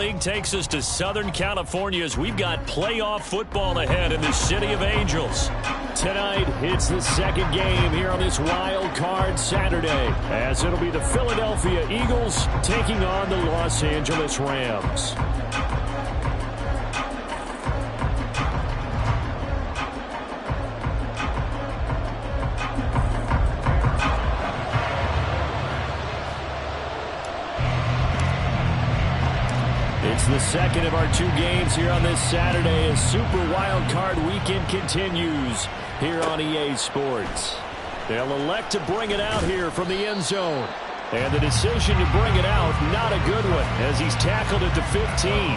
League takes us to Southern California as we've got playoff football ahead in the City of Angels. Tonight, it's the second game here on this wild card Saturday, as it'll be the Philadelphia Eagles taking on the Los Angeles Rams. It's the second of our two games here on this Saturday as Super Wild Card Weekend continues here on EA Sports. They'll elect to bring it out here from the end zone. And the decision to bring it out, not a good one, as he's tackled at the 15.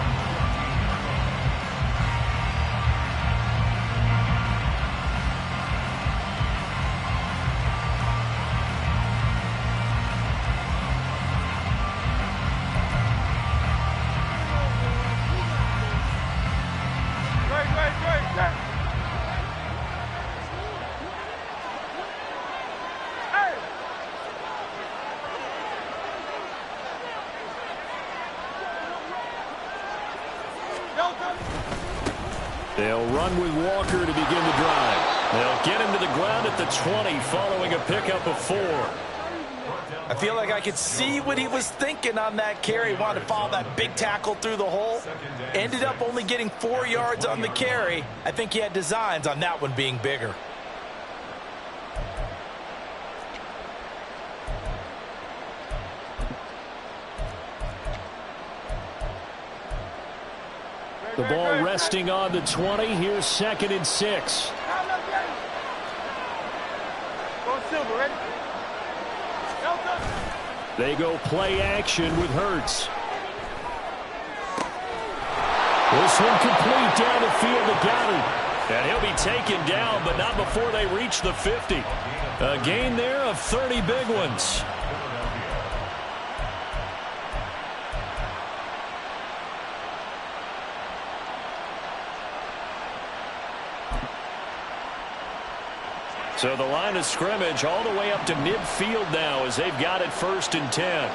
They'll run with Walker to begin the drive. They'll get him to the ground at the 20 following a pickup of 4. I feel like I could see what he was thinking on that carry. Wanted to follow that big tackle through the hole. Ended up only getting 4 yards on the carry. I think he had designs on that one being bigger. The ball resting on the 20. Here's 2nd and 6. They go play action with Hurts. This one complete down the field to Goddard. And he'll be taken down, but not before they reach the 50. A gain there of 30 big ones. So the line of scrimmage all the way up to midfield now as they've got it 1st and 10.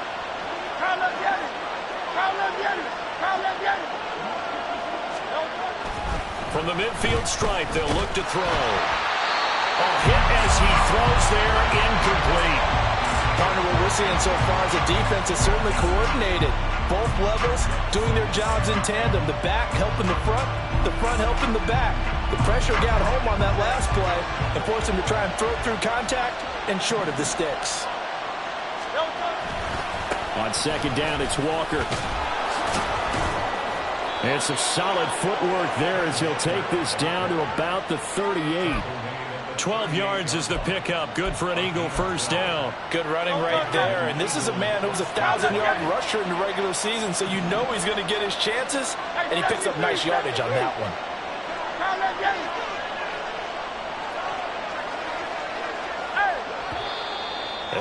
From the midfield stripe, they'll look to throw. A hit as he throws there, incomplete. Partner, what we're seeing so far is the defense is certainly coordinated. Both levels doing their jobs in tandem. The back helping the front helping the back. The pressure got home on that last play and forced him to try and throw through contact and short of the sticks. On 2nd down, it's Walker. And some solid footwork there as he'll take this down to about the 38. 12 yards is the pickup. Good for an Eagle 1st down. Good running right there. And this is a man who was a 1,000-yard rusher in the regular season, so you know he's going to get his chances. And he picks up nice yardage on that one.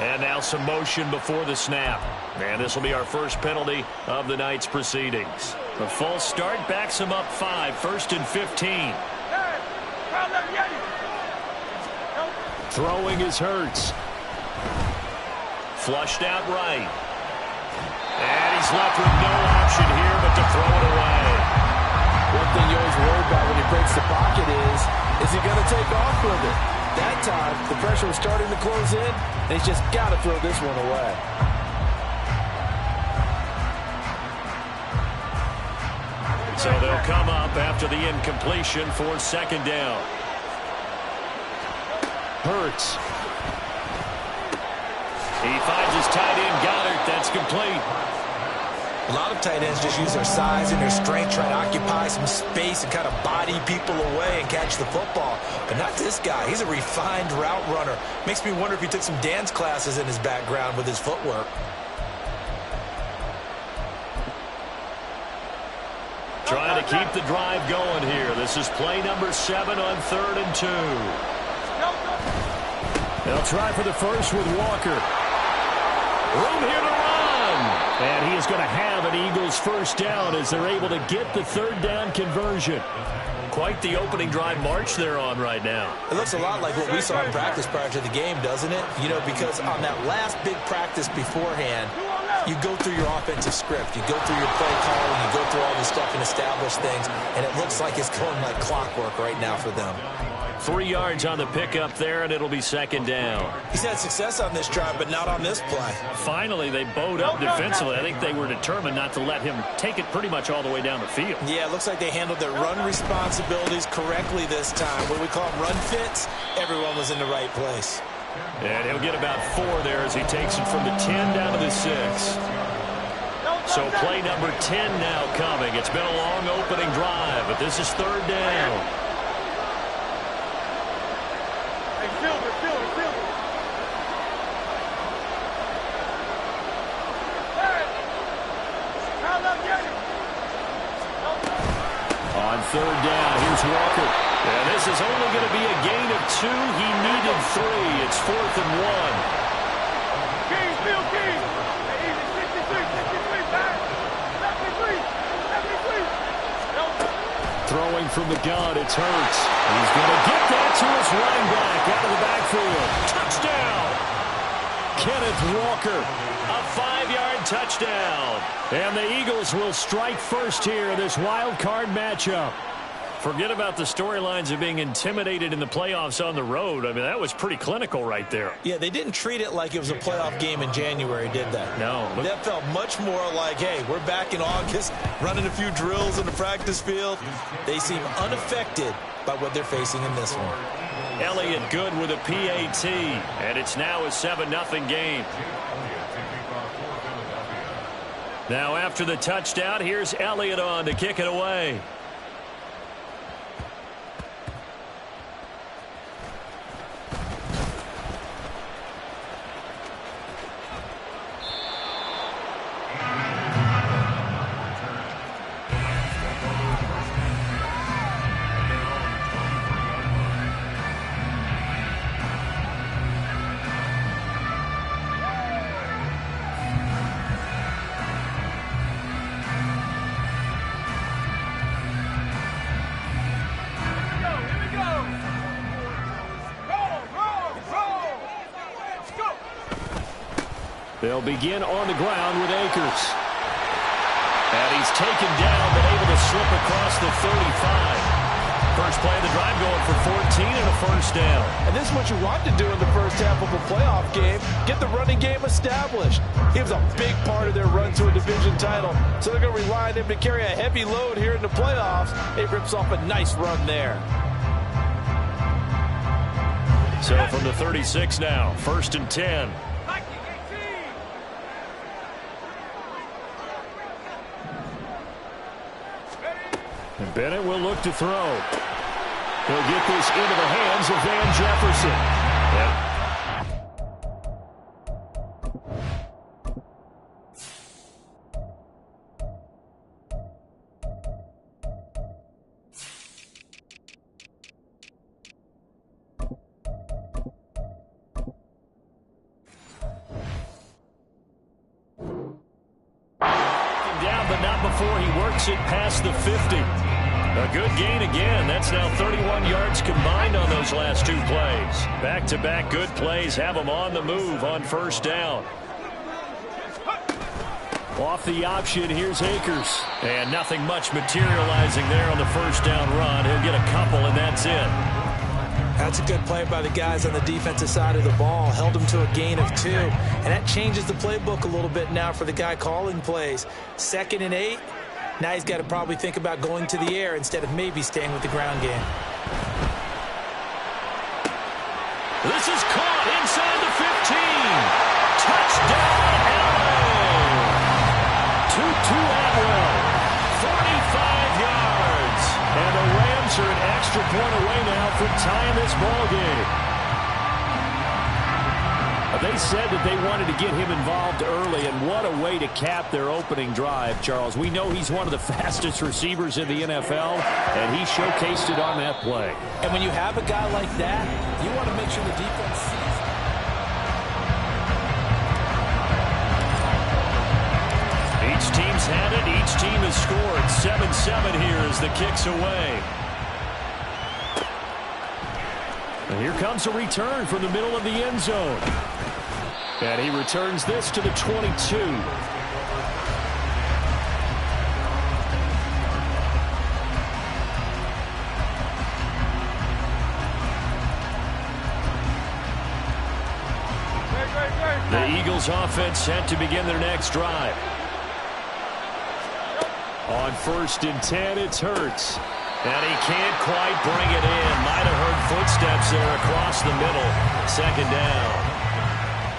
And now some motion before the snap. And this will be our first penalty of the night's proceedings. The false start backs him up 5, 1st and 15. Throwing is Hurts. Flushed out right. And he's left with no option here but to throw it away. One thing you always worry about when he breaks the pocket is he going to take off with it? That time, the pressure was starting to close in, and he's just got to throw this one away. So they'll come up after the incompletion for 2nd down. Hurts. He finds his tight end, Goddard. That's complete. A lot of tight ends just use their size and their strength, try to occupy some space and kind of body people away and catch the football. But not this guy. He's a refined route runner. Makes me wonder if he took some dance classes in his background with his footwork. Trying to keep the drive going here. This is play number 7 on 3rd and 2. They'll try for the first with Walker. Room here to run. And he is going to have an Eagles 1st down as they're able to get the 3rd down conversion. Quite the opening drive march they're on right now. It looks a lot like what we saw in practice prior to the game, doesn't it? You know, because on that last big practice beforehand, You go through your offensive script. You go through your play calling. You go through all this stuff and establish things. And it looks like it's going like clockwork right now for them. 3 yards on the pickup there, and it'll be second down. He's had success on this drive, but not on this play. Finally, they bowed up defensively. I think they were determined not to let him take it pretty much all the way down the field. Yeah, it looks like they handled their run responsibilities correctly this time. What we call them run fits, everyone was in the right place. And he'll get about 4 there as he takes it from the 10 down to the 6. So play number 10 now coming. It's been a long opening drive, but this is third down. On third down, here's Walker. And this is only going to be a gain of 2. He needed 3. It's 4th and 1. King, Bill King. Easy, 63, back. 73. Throwing from the gun, it's Hurts. He's going to get that to his running back out of the backfield. Touchdown! Kenneth Walker, a 5-yard touchdown. And the Eagles will strike first here in this wild card matchup. Forget about the storylines of being intimidated in the playoffs on the road. I mean, that was pretty clinical right there. Yeah, they didn't treat it like it was a playoff game in January, did they? No. That felt much more like, hey, we're back in August, running a few drills in the practice field. They seem unaffected by what they're facing in this one. Elliott good with a PAT, and it's now a 7-0 game. Now after the touchdown, here's Elliott on to kick it away. They'll begin on the ground with Akers. And he's taken down, but able to slip across the 35. First play of the drive going for 14 and a first down. And this is what you want to do in the first half of a playoff game. Get the running game established. He was a big part of their run to a division title. So they're going to rely on him to carry a heavy load here in the playoffs. He rips off a nice run there. So from the 36 now, 1st and 10. And Bennett will look to throw. He'll get this into the hands of Van Jefferson. Down, but not before he works it past the 50. A good gain again. That's now 31 yards combined on those last 2 plays. Back-to-back good plays have them on the move on first down. Off the option, here's Akers. And nothing much materializing there on the first down run. He'll get a couple, and that's it. That's a good play by the guys on the defensive side of the ball. Held them to a gain of 2. And that changes the playbook a little bit now for the guy calling plays. 2nd and 8. Now he's got to probably think about going to the air instead of maybe staying with the ground game. This is caught inside the 15. Touchdown, Atwell. Tutu Atwell, 45 yards. And the Rams are an extra point away now from tying this ball game. They said that they wanted to get him involved early, and what a way to cap their opening drive, Charles. We know he's one of the fastest receivers in the NFL, and he showcased it on that play. And when you have a guy like that, you want to make sure the defense sees it. Each team's had it. Each team has scored. 7-7 here as the kick's away. And here comes a return from the middle of the end zone. And he returns this to the 22. Eagles offense set to begin their next drive. On 1st and 10, it's Hurts. And he can't quite bring it in. Might have heard footsteps there across the middle. 2nd down.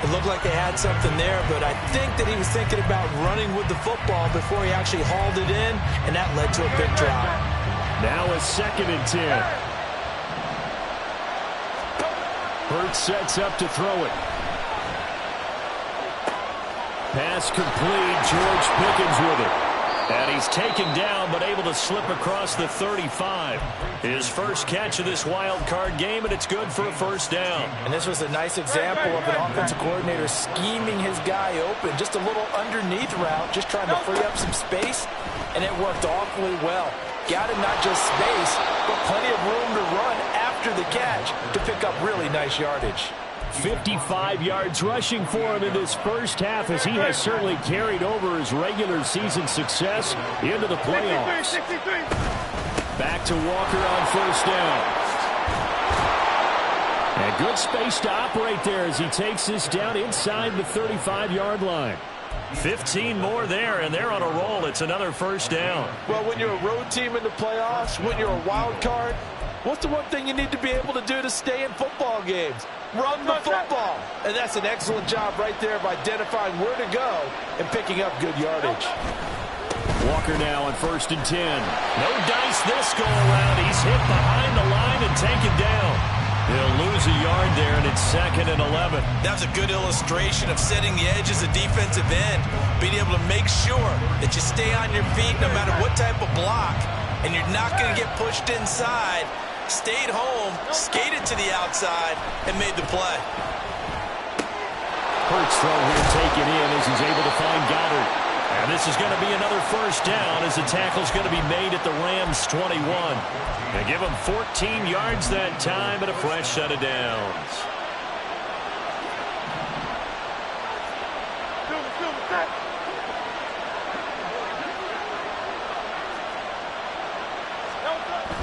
It looked like they had something there, but I think that he was thinking about running with the football before he actually hauled it in, and that led to a big drop. Now a 2nd and 10. Hurts sets up to throw it. Pass complete. George Pickens with it. And he's taken down, but able to slip across the 35. His first catch of this wild card game, and it's good for a 1st down. And this was a nice example of an offensive coordinator scheming his guy open. Just a little underneath route, just trying to free up some space, and it worked awfully well. Got him not just space, but plenty of room to run after the catch to pick up really nice yardage. 55 yards rushing for him in this first half, as he has certainly carried over his regular season success into the playoffs. Back to Walker on 1st down. And good space to operate there as he takes this down inside the 35-yard line. 15 more there, and they're on a roll. It's another 1st down. Well, when you're a road team in the playoffs, when you're a wild card, what's the one thing you need to be able to do to stay in football games? Run the football. And that's an excellent job right there of identifying where to go and picking up good yardage. Walker now on 1st and 10. No dice this go around. He's hit behind the line and taken down. He'll lose a yard there, and it's 2nd and 11. That was a good illustration of setting the edge as a defensive end, being able to make sure that you stay on your feet no matter what type of block, and you're not going to get pushed inside. Stayed home, skated to the outside, and made the play. Hurts throw here taken in as he's able to find Goddard. And this is going to be another 1st down as the tackle's going to be made at the Rams' 21. They give him 14 yards that time and a fresh set of downs.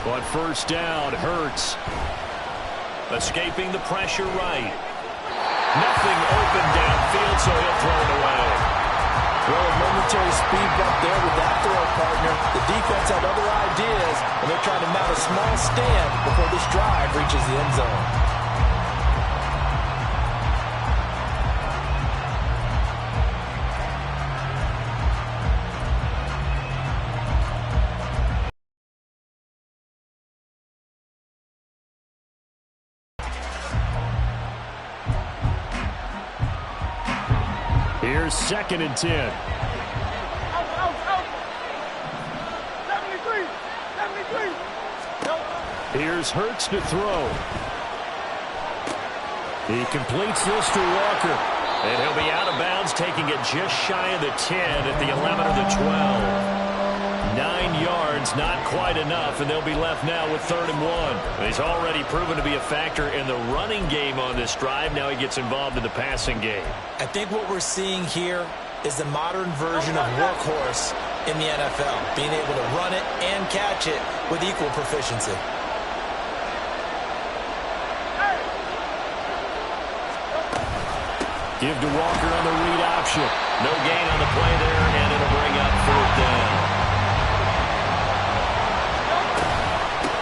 On 1st down, Hurts escaping the pressure right. Nothing open downfield, so he'll throw it away. Well, a momentary speed bump there with that throw partner. The defense had other ideas, and they're trying to mount a small stand before this drive reaches the end zone. Here's 2nd and 10. Out. 73. Here's Hurts to throw. He completes this to Walker. And he'll be out of bounds, taking it just shy of the 10 at the 11 or the 12. 9 yards, not quite enough, and they'll be left now with 3rd and 1. He's already proven to be a factor in the running game on this drive. Now he gets involved in the passing game. I think what we're seeing here is the modern version of workhorse in the NFL, being able to run it and catch it with equal proficiency. Give to Walker on the read option. No gain on the play there, and it'll bring up 4th down.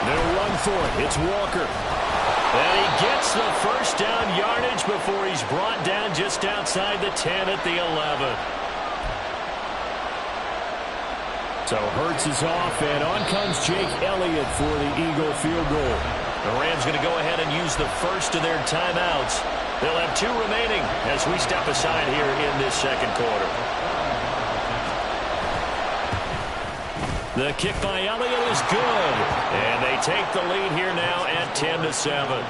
They'll run for it. It's Walker. And he gets the 1st down yardage before he's brought down just outside the 10 at the 11. So Hurts is off, and on comes Jake Elliott for the Eagle field goal. The Rams going to go ahead and use the first of their timeouts. They'll have 2 remaining as we step aside here in this 2nd quarter. The kick by Elliott is good. And they take the lead here now at 10-7.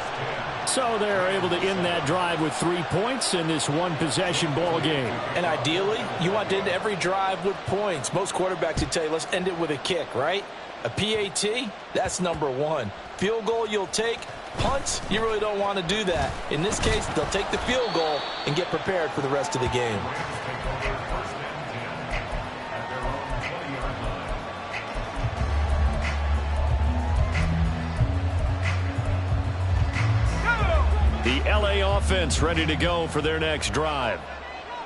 So they're able to end that drive with 3 points in this one-possession ball game. And ideally, you want to end every drive with points. Most quarterbacks would tell you, let's end it with a kick, right? A PAT, that's number 1. Field goal you'll take. Punts, you really don't want to do that. In this case, they'll take the field goal and get prepared for the rest of the game. The LA offense ready to go for their next drive.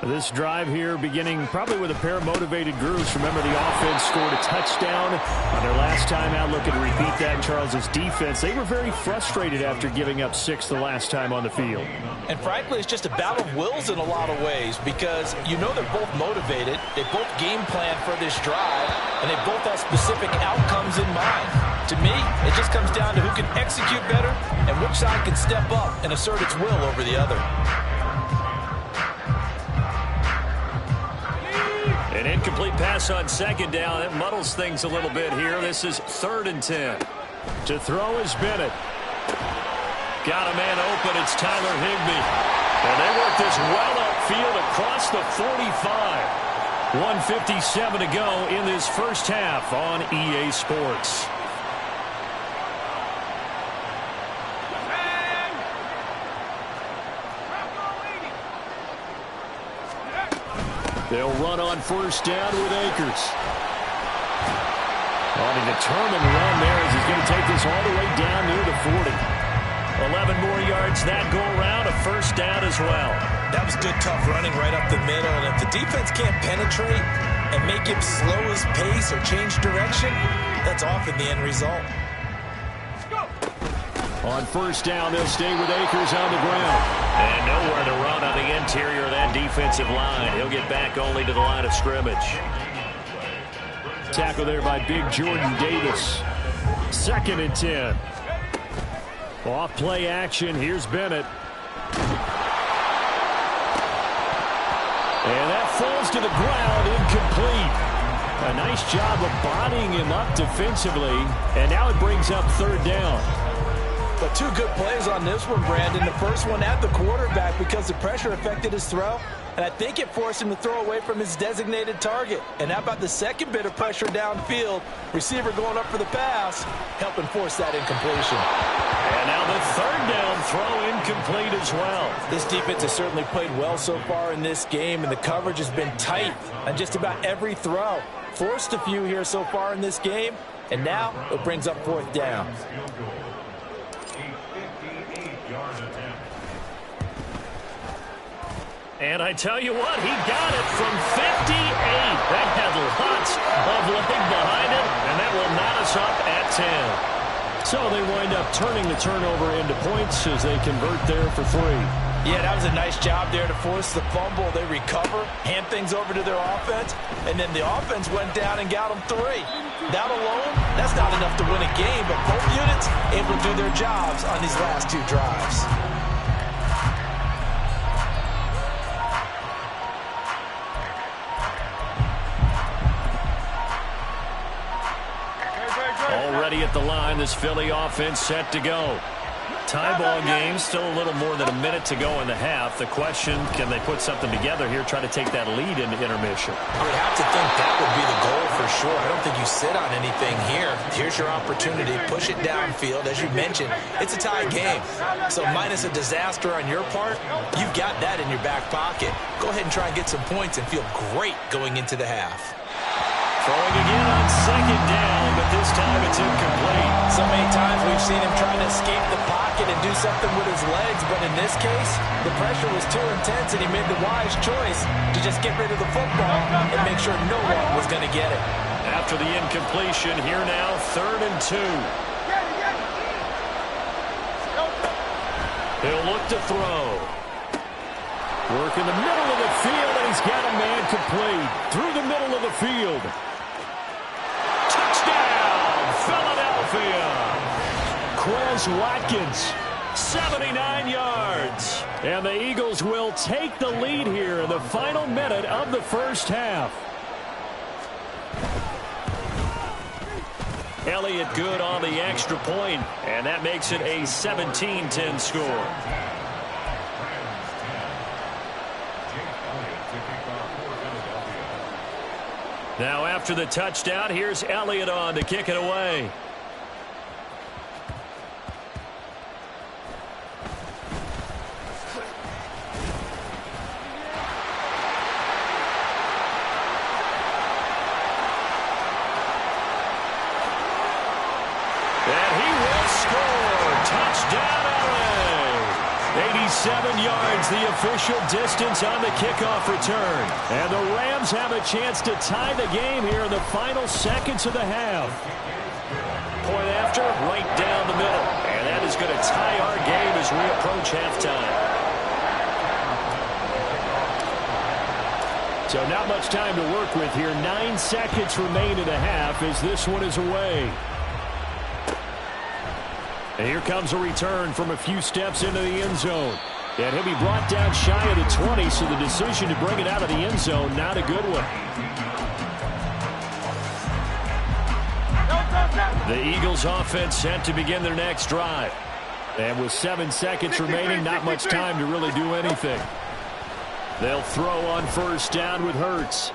This drive here beginning probably with a pair of motivated groups. Remember, the offense scored a touchdown on their last time out. Looking to repeat that in Charles's defense. They were very frustrated after giving up 6 the last time on the field. And frankly, it's just a battle of wills in a lot of ways because you know they're both motivated. They both game plan for this drive, and they both have specific outcomes in mind. To me, it just comes down to who can execute better and which side can step up and assert its will over the other. An incomplete pass on second down. That muddles things a little bit here. This is 3rd and 10. To throw is Bennett. Got a man open. It's Tyler Higbee. And they work this well upfield across the 45. 1:57 to go in this first half on EA Sports. They'll run on 1st down with Akers. On a determined run there as he's going to take this all the way down near the 40. 11 more yards that go around, a 1st down as well. That was good, tough running right up the middle. And if the defense can't penetrate and make him slow his pace or change direction, that's often the end result. On 1st down, they'll stay with Akers on the ground. And nowhere to run on the interior of that defensive line. He'll get back only to the line of scrimmage. Tackle there by big Jordan Davis. 2nd and 10. Off play action. Here's Bennett. And that falls to the ground, incomplete. A nice job of bodying him up defensively. And now it brings up 3rd down. But 2 good plays on this one, Brandon. The first one at the quarterback because the pressure affected his throw. And I think it forced him to throw away from his designated target. And how about the second bit of pressure downfield? Receiver going up for the pass, helping force that incompletion. And now the 3rd down throw incomplete as well. This defense has certainly played well so far in this game, and the coverage has been tight on just about every throw. Forced a few here so far in this game, and now it brings up 4th down. And I tell you what, he got it from 58. That had lots of leg behind it, and that will knot us up at 10. So they wind up turning the turnover into points as they convert there for 3. Yeah, that was a nice job there to force the fumble. They recover, hand things over to their offense, and then the offense went down and got them 3. That alone, that's not enough to win a game, but both units able to do their jobs on these last 2 drives. Already at the line, this Philly offense set to go. Tie ball game, still a little more than a minute to go in the half. The question, can they put something together here, try to take that lead into intermission? I would have to think that would be the goal for sure. I don't think you sit on anything here. Here's your opportunity. Push it downfield. As you mentioned, it's a tie game. So minus a disaster on your part, you've got that in your back pocket. Go ahead and try and get some points and feel great going into the half. Throwing again on 2nd down, but this time it's incomplete. So many times we've seen him trying to escape the pocket and do something with his legs, but in this case, the pressure was too intense and he made the wise choice to just get rid of the football and make sure no one was going to get it. After the incompletion, here now, 3rd and 2. He'll look to throw. Work in the middle of the field, and he's got a man complete. Through the middle of the field. Touchdown, Philadelphia. Quez Watkins, 79 yards. And the Eagles will take the lead here in the final minute of the first half. Elliott good on the extra point, and that makes it a 17-10 score. Now after the touchdown, here's Elliott on to kick it away. 47 yards, the official distance on the kickoff return. And the Rams have a chance to tie the game here in the final seconds of the half. Point after, right down the middle. And that is going to tie our game as we approach halftime. So not much time to work with here. 9 seconds remain in the half as this one is away. And here comes a return from a few steps into the end zone. And he'll be brought down shy of the 20, so the decision to bring it out of the end zone, not a good one. The Eagles offense set to begin their next drive. And with 7 seconds remaining, not much time to really do anything. They'll throw on first down with Hurts.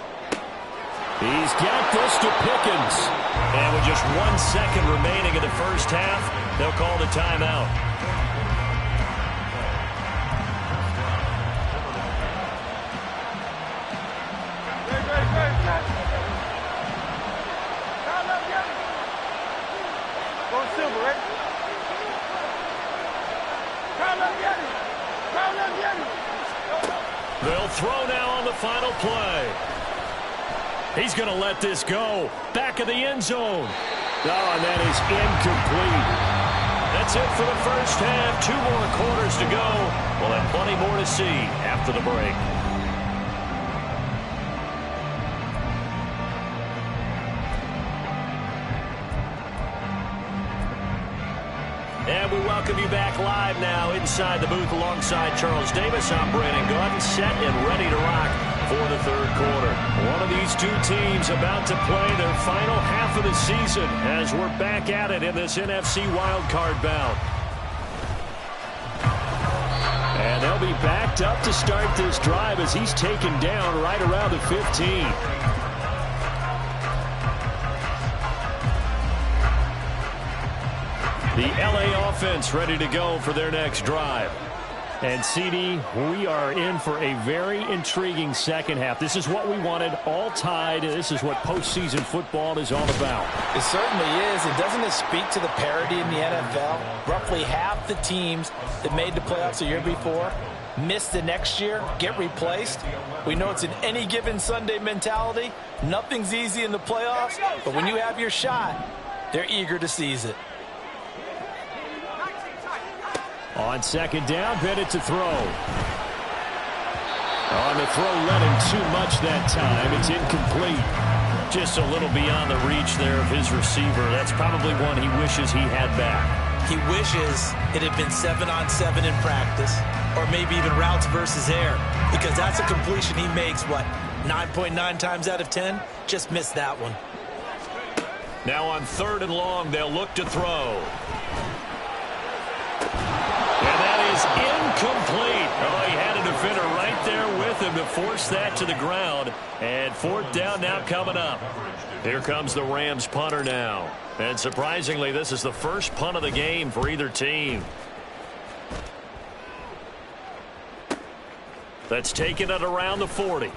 He's got this to Pickens. And with just 1 second remaining in the first half, they'll call the timeout. They'll throw now on the final play. He's going to let this go. Back of the end zone. Oh, and that is incomplete. That's it for the first half. 2 more quarters to go. We'll have plenty more to see after the break. And we welcome you back live now inside the booth alongside Charles Davis. I'm Brandon Gordon, set and ready to rock for the third quarter. One of these two teams about to play their final half of the season as we're back at it in this NFC wildcard bout. And they'll be backed up to start this drive as he's taken down right around the 15. The LA offense ready to go for their next drive. And CD, we are in for a very intriguing second half. This is what we wanted, all tied. This is what postseason football is all about. It certainly is. And doesn't it speak to the parity in the NFL? Roughly half the teams that made the playoffs the year before miss the next year, get replaced. We know it's an any given Sunday mentality. Nothing's easy in the playoffs, but when you have your shot, they're eager to seize it. On second down, Bennett to throw. On the throw, led him too much that time. It's incomplete. Just a little beyond the reach there of his receiver. That's probably one he wishes he had back. He wishes it had been 7-on-7 in practice, or maybe even routes versus air, because that's a completion he makes, what, 9.9 times out of 10? Just missed that one. Now on 3rd and long, they'll look to throw. And that is incomplete. Oh, he had a defender right there with him to force that to the ground. And 4th down now coming up. Here comes the Rams punter now. And surprisingly, this is the first punt of the game for either team. That's taken it around the 40.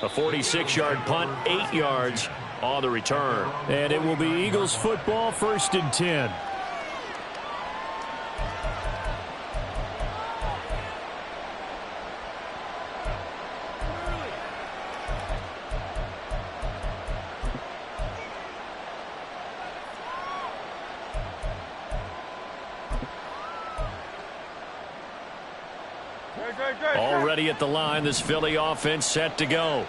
A 46-yard punt, 8 yards on the return. And it will be Eagles football, 1st and 10. Already at the line, this Philly offense set to go.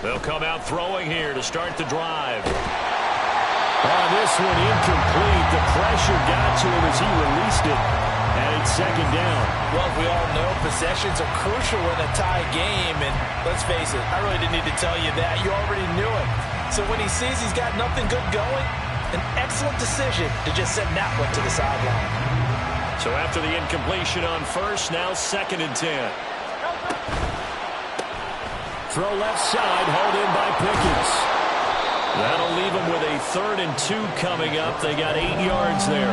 They'll come out throwing here to start the drive. Oh, this one incomplete. The pressure got to him as he released it. And it's 2nd down. Well, we all know possessions are crucial in a tie game. And let's face it, I really didn't need to tell you that. You already knew it. So when he sees he's got nothing good going, an excellent decision to just send that one to the sideline. So after the incompletion on 1st, now 2nd and 10. Throw left side, hauled in by Pickens. That'll leave them with a 3rd and 2 coming up. They got 8 yards there.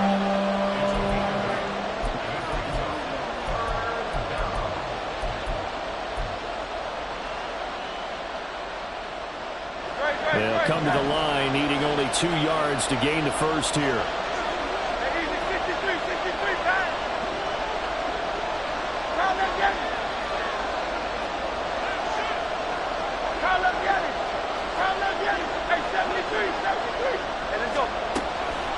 They'll come to the line, needing only 2 yards to gain the first here.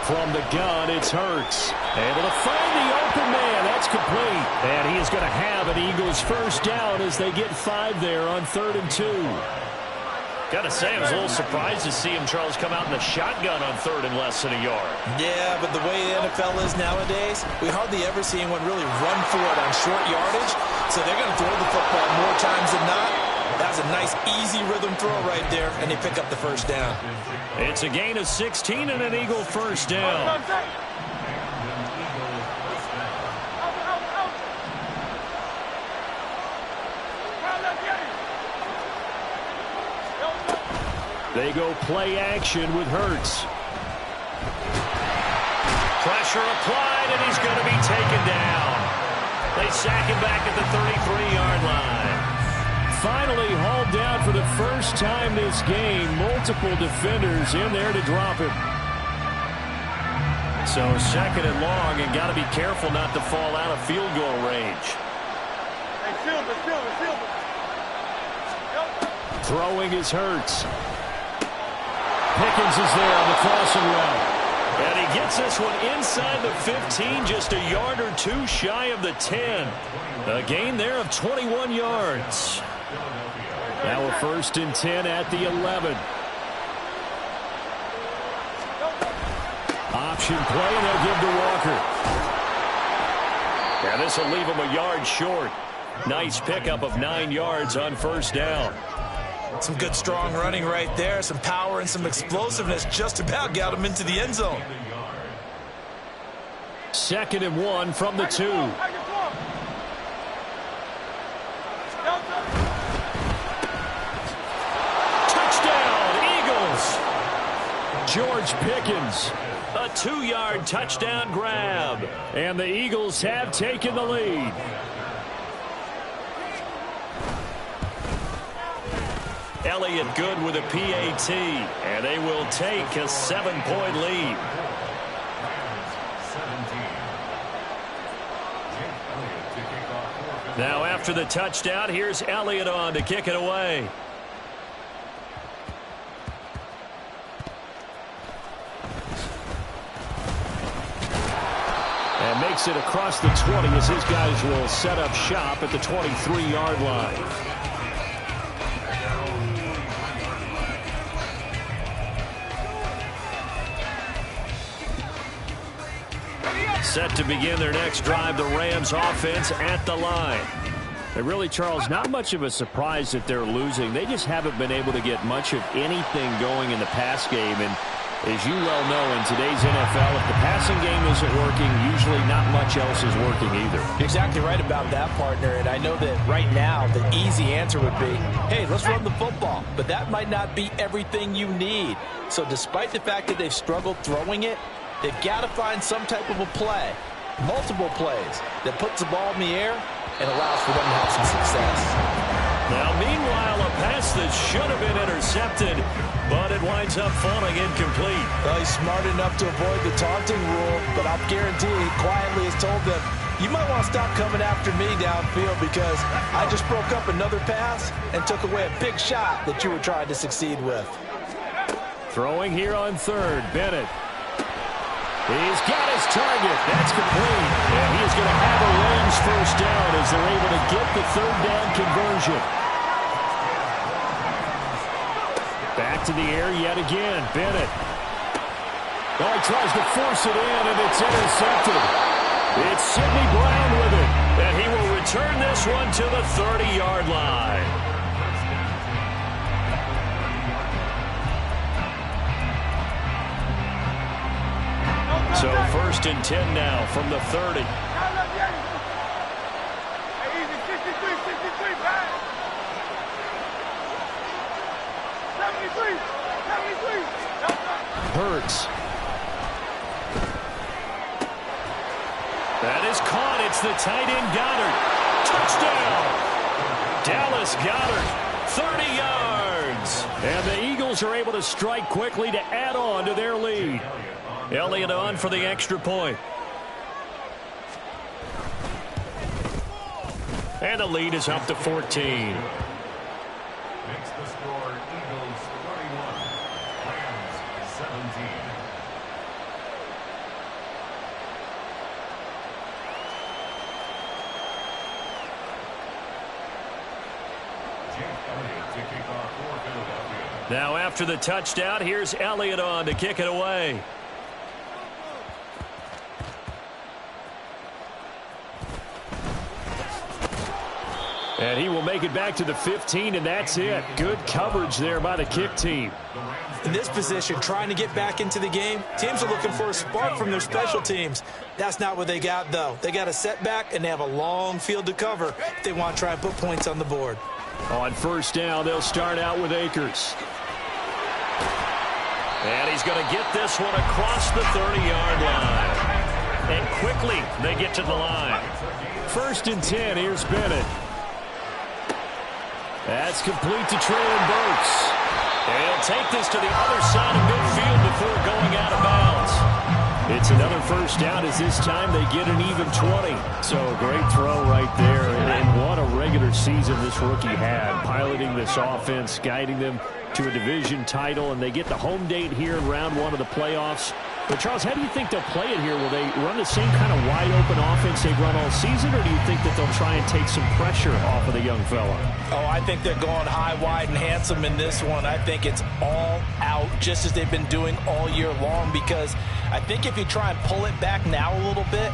From the gun, it's Hurts. Able to find the open man. That's complete. And he is going to have an Eagles first down as they get 5 there on 3rd and 2. Got to say, I was a little surprised to see him, Charles, come out in the shotgun on 3rd and less than a yard. Yeah, but the way the NFL is nowadays, we hardly ever see anyone really run for it on short yardage. So they're going to throw the football more times than not. That was a nice, easy rhythm throw right there, and they pick up the first down. It's a gain of 16 and an Eagle first down. They go play action with Hurts. Pressure applied, and he's going to be taken down. They sack him back at the 33-yard line. Finally hauled down for the first time this game. Multiple defenders in there to drop him. So 2nd and long, and got to be careful not to fall out of field goal range. Hey, Silver. Throwing is Hurts. Pickens is there on the crossing route. And he gets this one inside the 15, just a yard or 2 shy of the 10. A gain there of 21 yards. Now a 1st and 10 at the 11. Option play, and they'll give to Walker. Yeah, this will leave him a yard short. Nice pickup of 9 yards on first down. Some good, strong running right there. Some power and some explosiveness just about got him into the end zone. 2nd and 1 from the 2. Touchdown, Eagles. George Pickens. A 2-yard touchdown grab. And the Eagles have taken the lead. Elliott good with a PAT, and they will take a 7-point lead. Now after the touchdown, here's Elliott on to kick it away. And makes it across the 20 as his guys will set up shop at the 23-yard line. Set to begin their next drive, the Rams offense at the line. And really, Charles, not much of a surprise that they're losing. They just haven't been able to get much of anything going in the pass game. And as you well know, in today's NFL, if the passing game isn't working, usually not much else is working either. You're exactly right about that, partner. And I know that right now the easy answer would be, hey, let's run the football. But that might not be everything you need. So despite the fact that they've struggled throwing it, they've got to find some type of a play, multiple plays, that puts the ball in the air and allows for them to have some success. Now, meanwhile, a pass that should have been intercepted, but it winds up falling incomplete. Well, he's smart enough to avoid the taunting rule, but I'll guarantee he quietly has told them, you might want to stop coming after me downfield because I just broke up another pass and took away a big shot that you were trying to succeed with. Throwing here on 3rd, Bennett. He's got his target. That's complete. And he is going to have a Rams first down as they're able to get the 3rd down conversion. Back to the air yet again. Bennett. Oh, he tries to force it in, and it's intercepted. It's Sidney Brown with it. And he will return this one to the 30-yard line. So 1st and 10 now from the 30. Hurts. That is caught. It's the tight end Goddard. Touchdown. Dallas Goddard. 30 yards. And the Eagles are able to strike quickly to add on to their lead. Elliott on for the extra point. And the lead is up to 14. Makes the score Eagles 31, Rams 17. Now after the touchdown, here's Elliott on to kick it away. And he will make it back to the 15, and that's it. Good coverage there by the kick team. In this position, trying to get back into the game, teams are looking for a spark from their special teams. That's not what they got, though. They got a setback, and they have a long field to cover if they want to try and put points on the board. On first down, they'll start out with Akers. And he's going to get this one across the 30-yard line. And quickly, they get to the line. 1st and 10, here's Bennett. That's complete to Traylon Burks. And he'll take this to the other side of midfield before going out of bounds. It's another first down as this time they get an even 20. So a great throw right there. And what a regular season this rookie had, piloting this offense, guiding them to a division title, and they get the home date here in round 1 of the playoffs. But, Charles, how do you think they'll play it here? Will they run the same kind of wide-open offense they've run all season, or do you think that they'll try and take some pressure off of the young fella? Oh, I think they're going high, wide, and handsome in this one. I think it's all out, just as they've been doing all year long, because I think if you try and pull it back now a little bit,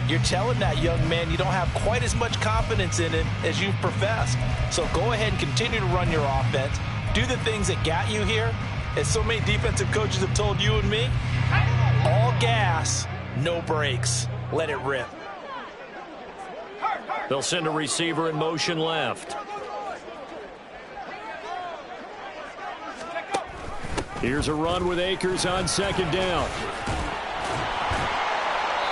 you're telling that young man you don't have quite as much confidence in it as you've professed. So go ahead and continue to run your offense. Do the things that got you here. As so many defensive coaches have told you and me, all gas, no brakes. Let it rip. They'll send a receiver in motion left. Here's a run with Akers on 2nd down.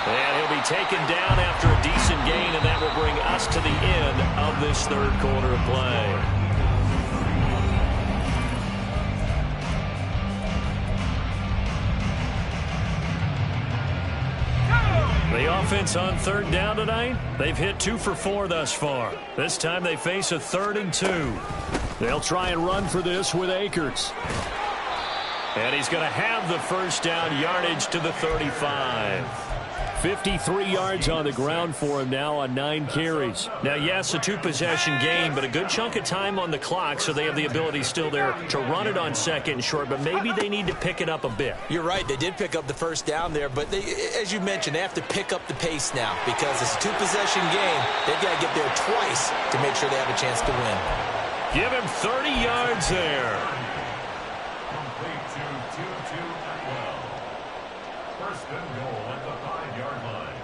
And he'll be taken down after a decent gain, and that will bring us to the end of this 3rd quarter of play. The offense on 3rd down tonight, they've hit 2 for 4 thus far. This time they face a 3rd and 2. They'll try and run for this with Akers. And he's going to have the first down, yardage to the 35. 53 yards on the ground for him now on 9 carries. Now, yes, a 2-possession game, but a good chunk of time on the clock, so they have the ability still there to run it on 2nd and short, but maybe they need to pick it up a bit. You're right. They did pick up the first down there, but they, as you mentioned, they have to pick up the pace now because it's a 2-possession game. They've got to get there twice to make sure they have a chance to win. Give him 30 yards there. Complete to Tutu Atwell. 1st and goal at the 5-yard line.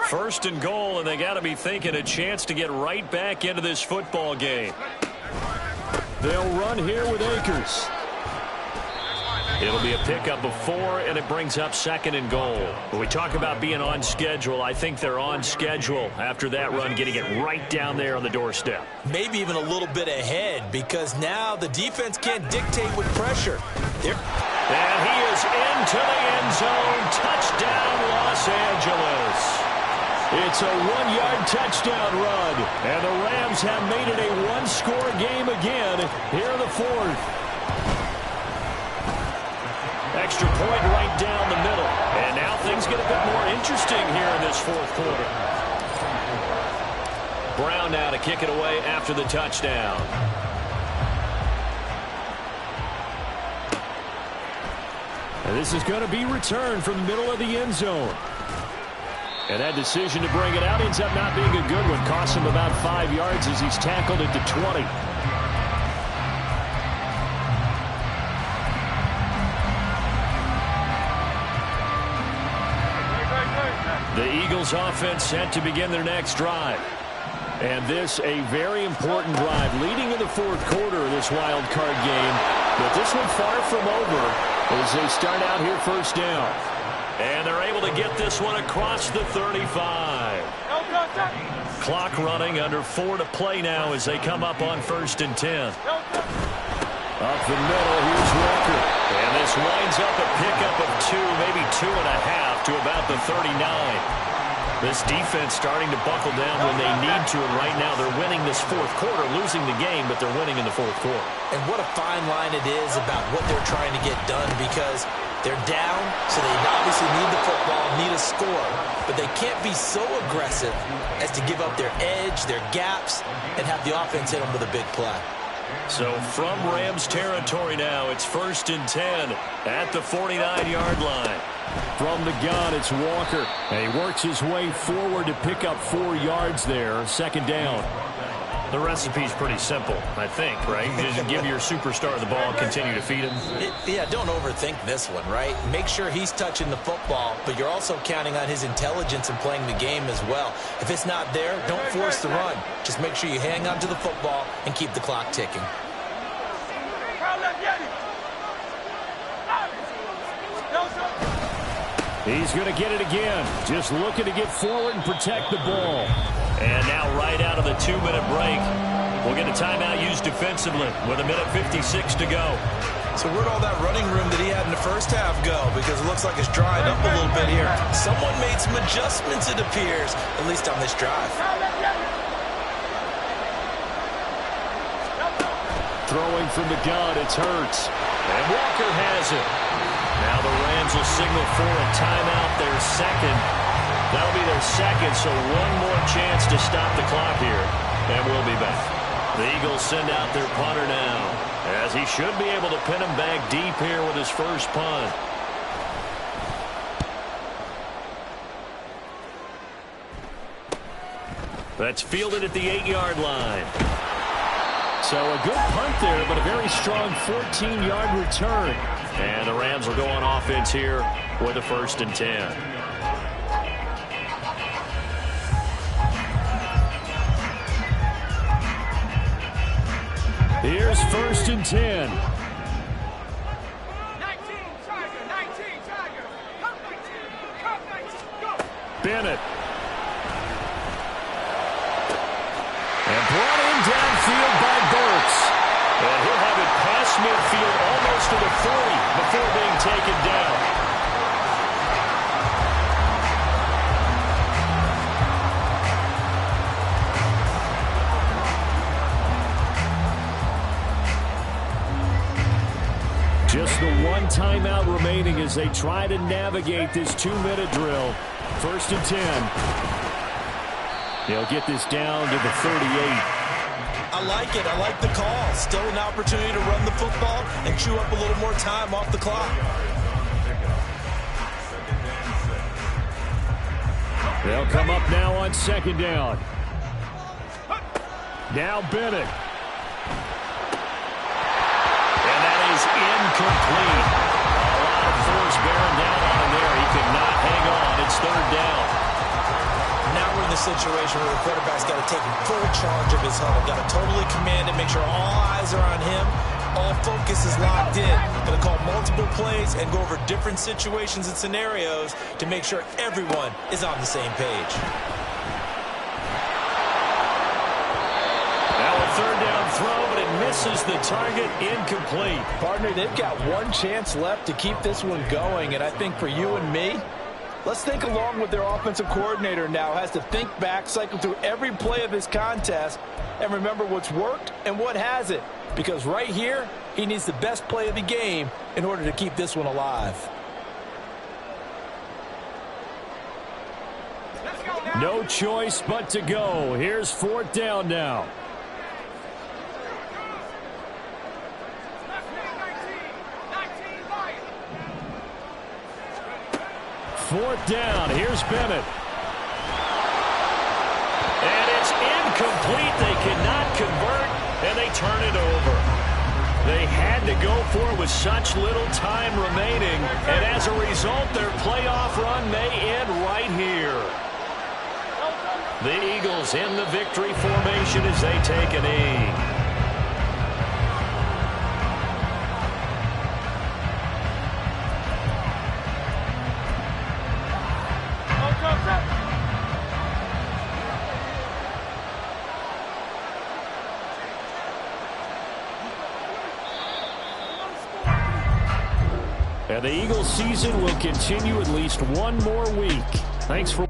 1st and goal, and they got to be thinking a chance to get right back into this football game. They'll run here with Akers. It'll be a pickup of 4, and it brings up 2nd and goal. When we talk about being on schedule, I think they're on schedule after that run, getting it right down there on the doorstep. Maybe even a little bit ahead because now the defense can't dictate with pressure. And he is into the end zone. Touchdown, Los Angeles. It's a 1-yard touchdown run, and the Rams have made it a 1-score game again here in the 4th. Extra point right down the middle. And now things get a bit more interesting here in this 4th quarter. Brown now to kick it away after the touchdown. And this is going to be returned from the middle of the end zone. And that decision to bring it out ends up not being a good one. Costs him about 5 yards as he's tackled at the 20. The Eagles offense set to begin their next drive. And this a very important drive leading in the 4th quarter of this wild card game. But this one far from over as they start out here 1st down. And they're able to get this one across the 35. clock running, under 4 to play now as they come up on 1st and 10. Up the middle, here's Walker. And this winds up a pickup of 2, maybe 2.5 to about the 39. This defense starting to buckle down when they need to, and right now they're winning this 4th quarter, losing the game, but they're winning in the 4th quarter. And what a fine line it is about what they're trying to get done, because they're down, so they obviously need the football, need a score, but they can't be so aggressive as to give up their edge, their gaps, and have the offense hit them with a big play. So from Rams territory now, it's 1st and 10 at the 49-yard line. From the gun, it's Walker. And he works his way forward to pick up 4 yards there. 2nd down. The recipe's pretty simple, I think, right? Just give your superstar the ball and continue to feed him. Yeah, don't overthink this one, right? Make sure he's touching the football, but you're also counting on his intelligence and playing the game as well. If it's not there, don't force the run. Just make sure you hang on to the football and keep the clock ticking. He's going to get it again. Just looking to get forward and protect the ball. And now right out of the 2-minute break, we'll get a timeout used defensively with 1:56 to go. So where'd all that running room that he had in the first half go? Because it looks like it's drying up a little bit here. Someone made some adjustments, it appears, at least on this drive. Throwing from the gun, it's Hurts. And Walker has it. Now the Rams will signal for a timeout, their second. That'll be their second, so one more chance to stop the clock here. And we'll be back. The Eagles send out their punter now, as he should be able to pin him back deep here with his first punt. That's fielded at the 8-yard line. So a good punt there, but a very strong 14-yard return. And the Rams will go on offense here with a 1st and 10. Here's 1st and 10. 19, Tiger. Come 19, go. Bennett. And brought in downfield by Burks. And he'll have it past midfield almost to the 40 before being taken down. Just the one timeout remaining as they try to navigate this 2-minute drill. 1st and 10. They'll get this down to the 38. I like it. I like the call. Still an opportunity to run the football and chew up a little more time off the clock. They'll come up now on 2nd down. Now Bennett. And that is incomplete. A lot of force bearing down on him there. He could not hang on. It's 3rd down. Now we're in the situation where the quarterback's got to take full charge of his huddle. Got to totally command it, make sure all eyes are on him. All focus is locked in. Going to call multiple plays and go over different situations and scenarios to make sure everyone is on the same page. Now a 3rd down throw, but it misses the target. Incomplete. Partner, they've got one chance left to keep this one going, and I think for you and me, let's think along with their offensive coordinator now. Has to think back, cycle through every play of this contest, and remember what's worked and what hasn't. Because right here, he needs the best play of the game in order to keep this one alive. No choice but to go. Here's 4th down now. 4th down. Here's Bennett. And it's incomplete. They cannot convert, and they turn it over. They had to go for it with such little time remaining, and as a result, their playoff run may end right here. The Eagles in the victory formation as they take a knee. And the Eagles season will continue at least one more week. Thanks for